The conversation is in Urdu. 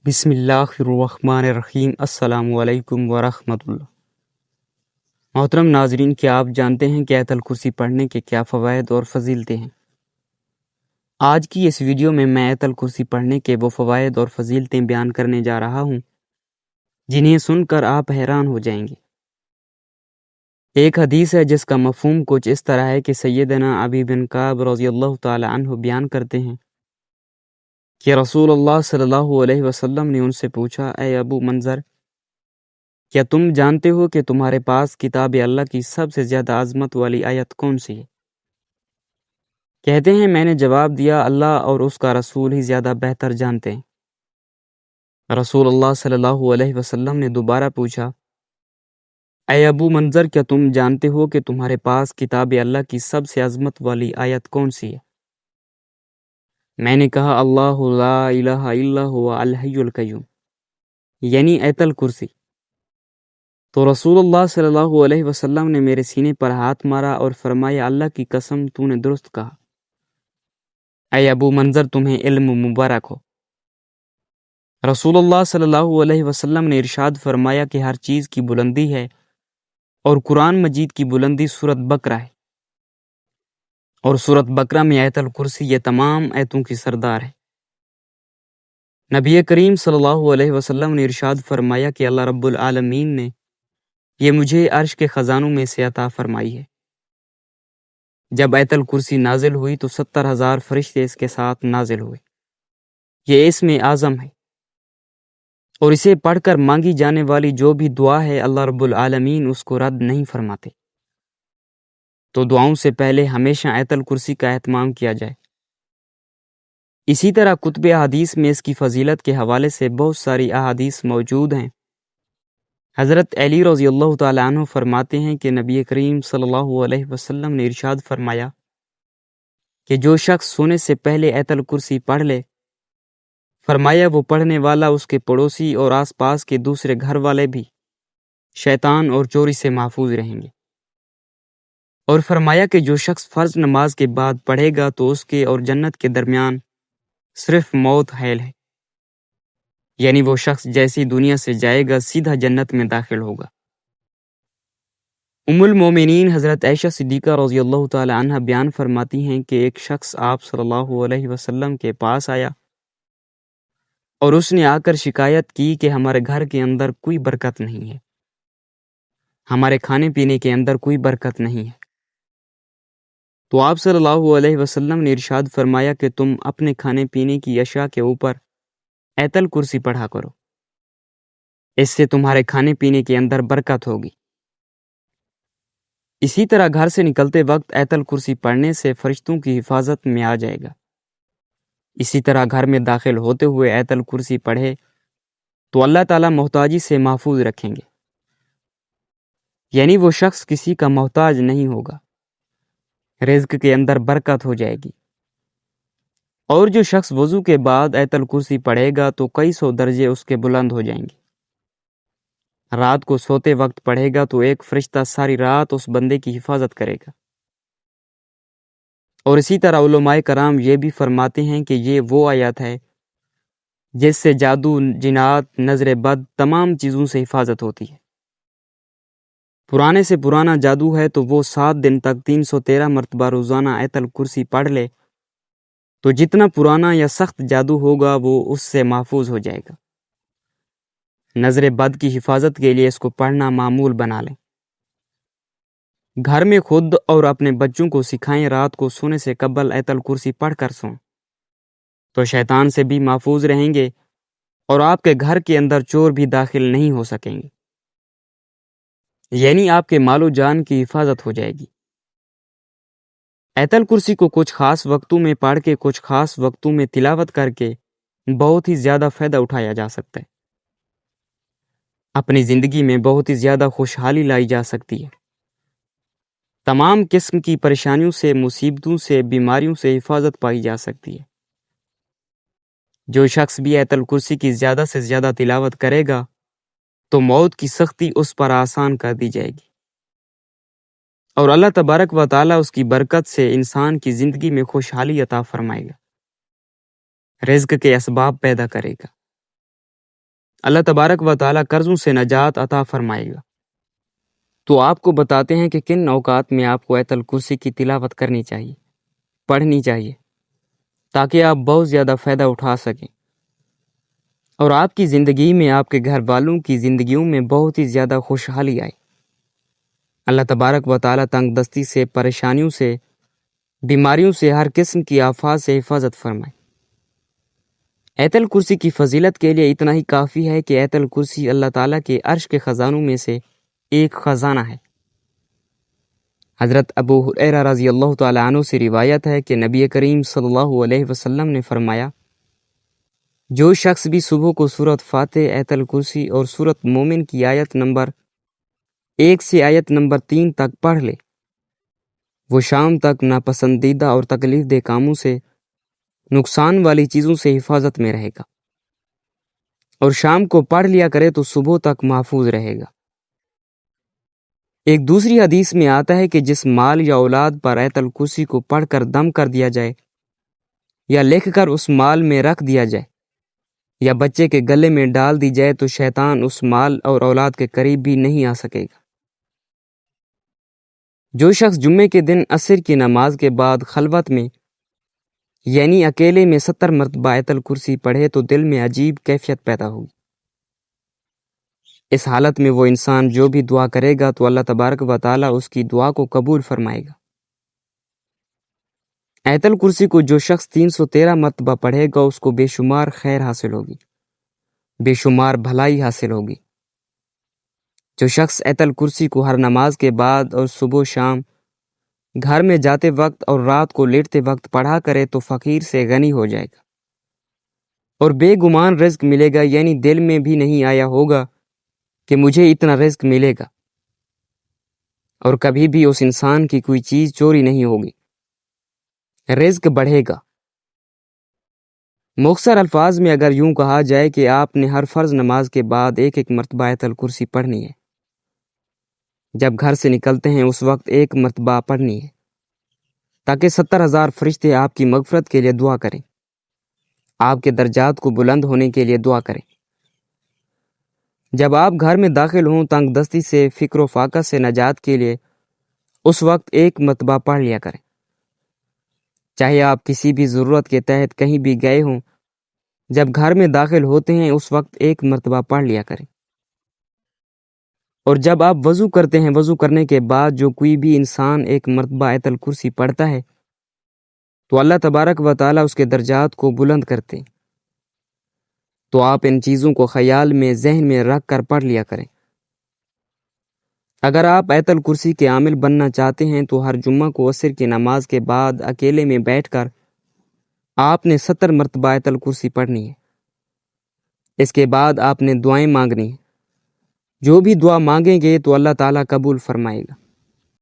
بسم اللہ الرحمن الرحیم۔ السلام علیکم ورحمۃ اللہ۔ محترم ناظرین، کیا آپ جانتے ہیں کہ آیت الکرسی پڑھنے کے کیا فوائد اور فضیلتیں ہیں؟ آج کی اس ویڈیو میں آیت الکرسی پڑھنے کے وہ فوائد اور فضیلتیں بیان کرنے جا رہا ہوں جنہیں سن کر آپ حیران ہو جائیں گے۔ ایک حدیث ہے جس کا مفہوم کچھ اس طرح ہے کہ سیدنا ابی بن کعب رضی اللہ تعالی عنہ بیان کرتے ہیں کہ رسول اللہ صلی اللہ علیہ وسلم نے ان سے پوچھا، اے ابو منظر، کیا تم جانتے ہو کہ تمہارے پاس کتاب اللہ کی سب سے زیادہ عظمت والی آیت کون سی ہے؟ کہتے ہیں میں نے جواب دیا، اللہ اور اس کا رسول ہی زیادہ بہتر جانتے ہیں۔ رسول اللہ صلی اللہ علیہ وسلم نے دوبارہ پوچھا، اے ابو منظر، کیا تم جانتے ہو کہ تمہارے پاس کتاب اللہ کی سب سے عظمت والی آیت کون سی ہے؟ میں نے کہا، اللہ لا الہ الا هو الحی القیوم، یعنی آیت الکرسی۔ تو رسول اللہ صلی اللہ علیہ وسلم نے میرے سینے پر ہاتھ مارا اور فرمایا، اللہ کی قسم تو نے درست کہا، اے ابو منظر، تمہیں علم مبارک ہو۔ رسول اللہ صلی اللہ علیہ وسلم نے ارشاد فرمایا کہ ہر چیز کی بلندی ہے اور قرآن مجید کی بلندی سورۃ بقرہ ہے، اور سورۃ بقرہ میں آیت الکرسی یہ تمام آیتوں کی سردار ہے۔ نبی کریم صلی اللہ علیہ وسلم نے ارشاد فرمایا کہ اللہ رب العالمین نے یہ مجھے عرش کے خزانوں میں سے عطا فرمائی ہے۔ جب آیت الکرسی نازل ہوئی تو 70,000 فرشتے اس کے ساتھ نازل ہوئے۔ یہ اسم اعظم ہے، اور اسے پڑھ کر مانگی جانے والی جو بھی دعا ہے اللہ رب العالمین اس کو رد نہیں فرماتے۔ تو دعاؤں سے پہلے ہمیشہ آیت الکرسی کا اہتمام کیا جائے۔ اسی طرح کتب احادیث میں اس کی فضیلت کے حوالے سے بہت ساری احادیث موجود ہیں۔ حضرت علی رضی اللہ تعالیٰ عنہ فرماتے ہیں کہ نبی کریم صلی اللہ علیہ وسلم نے ارشاد فرمایا کہ جو شخص سونے سے پہلے آیت الکرسی پڑھ لے، فرمایا وہ پڑھنے والا، اس کے پڑوسی اور آس پاس کے دوسرے گھر والے بھی شیطان اور چوری سے محفوظ رہیں گے۔ اور فرمایا کہ جو شخص فرض نماز کے بعد پڑھے گا تو اس کے اور جنت کے درمیان صرف موت حائل ہے، یعنی وہ شخص جیسی دنیا سے جائے گا سیدھا جنت میں داخل ہوگا۔ ام المومنین حضرت عائشہ صدیقہ رضی اللہ تعالی عنہ بیان فرماتی ہیں کہ ایک شخص آپ صلی اللہ علیہ وسلم کے پاس آیا اور اس نے آ کر شکایت کی کہ ہمارے گھر کے اندر کوئی برکت نہیں ہے، ہمارے کھانے پینے کے اندر کوئی برکت نہیں ہے۔ تو آپ صلی اللہ علیہ وسلم نے ارشاد فرمایا کہ تم اپنے کھانے پینے کی اشیاء کے اوپر آیت الکرسی پڑھا کرو، اس سے تمہارے کھانے پینے کے اندر برکت ہوگی۔ اسی طرح گھر سے نکلتے وقت آیت الکرسی پڑھنے سے فرشتوں کی حفاظت میں آ جائے گا۔ اسی طرح گھر میں داخل ہوتے ہوئے آیت الکرسی پڑھے تو اللہ تعالیٰ محتاجی سے محفوظ رکھیں گے، یعنی وہ شخص کسی کا محتاج نہیں ہوگا، رزق کے اندر برکت ہو جائے گی۔ اور جو شخص وضو کے بعد آیت الکرسی پڑھے گا تو کئی سو درجے اس کے بلند ہو جائیں گے۔ رات کو سوتے وقت پڑھے گا تو ایک فرشتہ ساری رات اس بندے کی حفاظت کرے گا۔ اور اسی طرح علماء کرام یہ بھی فرماتے ہیں کہ یہ وہ آیت ہے جس سے جادو، جنات، نظر بد، تمام چیزوں سے حفاظت ہوتی ہے۔ پرانے سے پرانا جادو ہے تو وہ 7 دن تک 313 مرتبہ روزانہ آیت الکرسی پڑھ لے تو جتنا پرانا یا سخت جادو ہوگا وہ اس سے محفوظ ہو جائے گا۔ نظر بد کی حفاظت کے لیے اس کو پڑھنا معمول بنا لیں۔ گھر میں خود اور اپنے بچوں کو سکھائیں رات کو سونے سے قبل آیت الکرسی پڑھ کر سویں، تو شیطان سے بھی محفوظ رہیں گے اور آپ کے گھر کے اندر چور بھی داخل نہیں ہو سکیں گے، یعنی آپ کے مال و جان کی حفاظت ہو جائے گی۔ آیت الکرسی کو کچھ خاص وقتوں میں پڑھ کے، کچھ خاص وقتوں میں تلاوت کر کے بہت ہی زیادہ فائدہ اٹھایا جا سکتا ہے، اپنی زندگی میں بہت ہی زیادہ خوشحالی لائی جا سکتی ہے، تمام قسم کی پریشانیوں سے، مصیبتوں سے، بیماریوں سے حفاظت پائی جا سکتی ہے۔ جو شخص بھی آیت الکرسی کی زیادہ سے زیادہ تلاوت کرے گا تو موت کی سختی اس پر آسان کر دی جائے گی، اور اللہ تبارک و تعالیٰ اس کی برکت سے انسان کی زندگی میں خوشحالی عطا فرمائے گا، رزق کے اسباب پیدا کرے گا۔ اللہ تبارک و تعالیٰ قرضوں سے نجات عطا فرمائے گا۔ تو آپ کو بتاتے ہیں کہ کن اوقات میں آپ کو آیت الکرسی کی تلاوت کرنی چاہیے، پڑھنی چاہیے، تاکہ آپ بہت زیادہ فائدہ اٹھا سکیں اور آپ کی زندگی میں، آپ کے گھر والوں کی زندگیوں میں بہت ہی زیادہ خوشحالی آئے۔ اللہ تبارک و تعالیٰ تنگ دستی سے، پریشانیوں سے، بیماریوں سے، ہر قسم کی آفات سے حفاظت فرمائے۔ آیت الکرسی کی فضیلت کے لیے اتنا ہی کافی ہے کہ آیت الکرسی اللہ تعالیٰ کے عرش کے خزانوں میں سے ایک خزانہ ہے۔ حضرت ابو ہریرہ رضی اللہ تعالیٰ عنہ سے روایت ہے کہ نبی کریم صلی اللہ علیہ وسلم نے فرمایا، جو شخص بھی صبح کو سورۃ فاتح، آیت الکرسی اور سورۃ مومن کی آیت نمبر 1 سے آیت نمبر 3 تک پڑھ لے، وہ شام تک ناپسندیدہ اور تکلیف دہ کاموں سے، نقصان والی چیزوں سے حفاظت میں رہے گا، اور شام کو پڑھ لیا کرے تو صبح تک محفوظ رہے گا۔ ایک دوسری حدیث میں آتا ہے کہ جس مال یا اولاد پر آیت الکرسی کو پڑھ کر دم کر دیا جائے یا لکھ کر اس مال میں رکھ دیا جائے یا بچے کے گلے میں ڈال دی جائے تو شیطان اس مال اور اولاد کے قریب بھی نہیں آ سکے گا۔ جو شخص جمعے کے دن عصر کی نماز کے بعد خلوت میں یعنی اکیلے میں 70 مرتبہ آیت الکرسی پڑھے تو دل میں عجیب کیفیت پیدا ہوگی۔ اس حالت میں وہ انسان جو بھی دعا کرے گا تو اللہ تبارک و تعالیٰ اس کی دعا کو قبول فرمائے گا۔ آیت الکرسی کو جو شخص 313 مرتبہ پڑھے گا اس کو بے شمار خیر حاصل ہوگی، بے شمار بھلائی حاصل ہوگی۔ جو شخص آیت الکرسی کو ہر نماز کے بعد اور صبح و شام، گھر میں جاتے وقت اور رات کو لیٹتے وقت پڑھا کرے تو فقیر سے غنی ہو جائے گا اور بے گمان رزق ملے گا، یعنی دل میں بھی نہیں آیا ہوگا کہ مجھے اتنا رزق ملے گا، اور کبھی بھی اس انسان کی کوئی چیز چوری نہیں ہوگی، رزق بڑھے گا۔ مختصر الفاظ میں اگر یوں کہا جائے کہ آپ نے ہر فرض نماز کے بعد ایک مرتبہ آیت الکرسی پڑھنی ہے، جب گھر سے نکلتے ہیں اس وقت 1 مرتبہ پڑھنی ہے، تاکہ 70,000 فرشتے آپ کی مغفرت کے لیے دعا کریں، آپ کے درجات کو بلند ہونے کے لیے دعا کریں۔ جب آپ گھر میں داخل ہوں تنگ دستی سے، فکر و فاقہ سے نجات کے لیے اس وقت 1 مرتبہ پڑھ لیا کریں۔ چاہے آپ کسی بھی ضرورت کے تحت کہیں بھی گئے ہوں، جب گھر میں داخل ہوتے ہیں اس وقت 1 مرتبہ پڑھ لیا کریں۔ اور جب آپ وضو کرتے ہیں، وضو کرنے کے بعد جو کوئی بھی انسان 1 مرتبہ آیت الکرسی پڑھتا ہے تو اللہ تبارک و تعالیٰ اس کے درجات کو بلند کرتے ہیں۔ تو آپ ان چیزوں کو خیال میں، ذہن میں رکھ کر پڑھ لیا کریں۔ اگر آپ آیت الکرسی کے عامل بننا چاہتے ہیں تو ہر جمعہ کو عصر کی نماز کے بعد اکیلے میں بیٹھ کر آپ نے 70 مرتبہ آیت الکرسی پڑھنی ہے۔ اس کے بعد آپ نے دعائیں مانگنی ہیں۔ جو بھی دعا مانگیں گے تو اللہ تعالیٰ قبول فرمائے گا۔